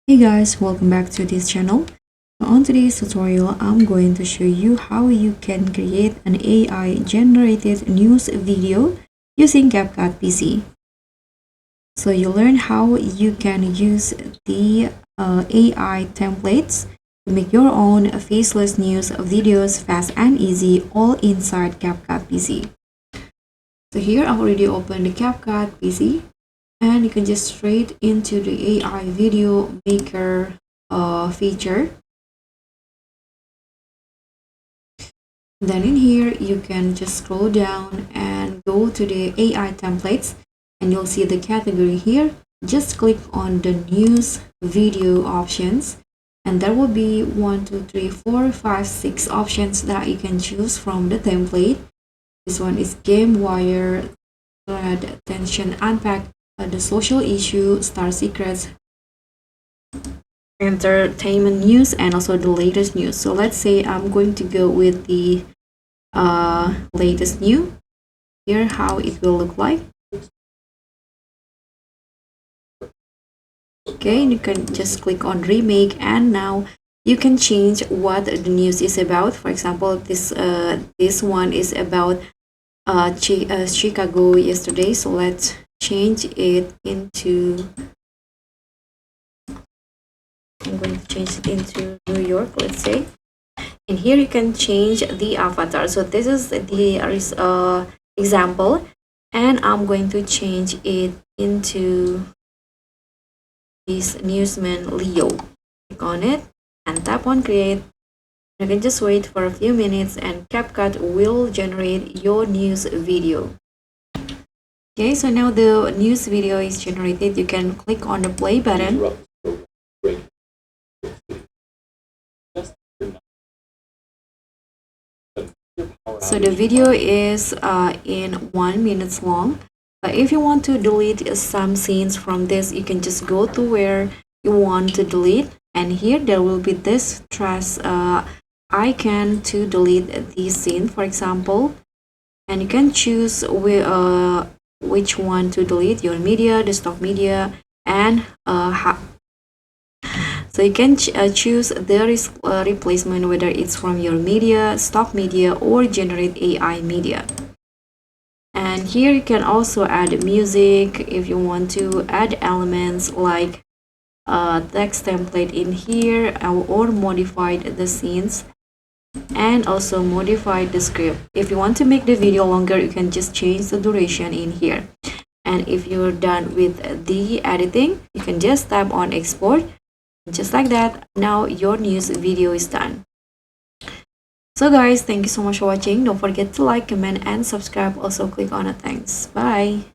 Hey guys, welcome back to this channel. On today's tutorial, I'm going to show you how you can create an AI generated news video using CapCut PC. So you learn how you can use the AI templates to make your own faceless news videos fast and easy, all inside CapCut PC. So here I've already opened the CapCut PC. And you can just straight into the AI video maker feature. Then in here, you can just scroll down and go to the AI templates and you'll see the category here. Just click on the news video options and there will be 1, 2, 3, 4, 5, 6 options that you can choose from the template. This one is game, wire, thread, attention, unpack, the social issue, star secrets, entertainment news, and also the latest news. So let's say I'm going to go with the latest news. Here how it will look like. Okay, you can just click on remake and now you can change what the news is about. For example, this one is about Chicago yesterday. So let's change it into, I'm going to change it into New York, let's say. And here you can change the avatar. So this is the example, and I'm going to change it into this newsman Leo. Click on it and tap on create. You can just wait for a few minutes and CapCut will generate your news video. Okay, so now the news video is generated. You can click on the play button. So the video is in 1 minute long. But if you want to delete some scenes from this, you can just go to where you want to delete. And here there will be this trash icon to delete this scene, for example. And you can choose which one to delete, your media, the stock media, and so you can choose the replacement, whether it's from your media, stock media, or generate AI media. And here you can also add music if you want to add elements like text template in here, or modify the scenes and also modify the script. If you want to make the video longer, you can just change the duration in here. And if you're done with the editing, you can just tap on export. Just like that, now your news video is done. So guys, thank you so much for watching. Don't forget to like, comment, and subscribe. Also click on the thanks. Bye.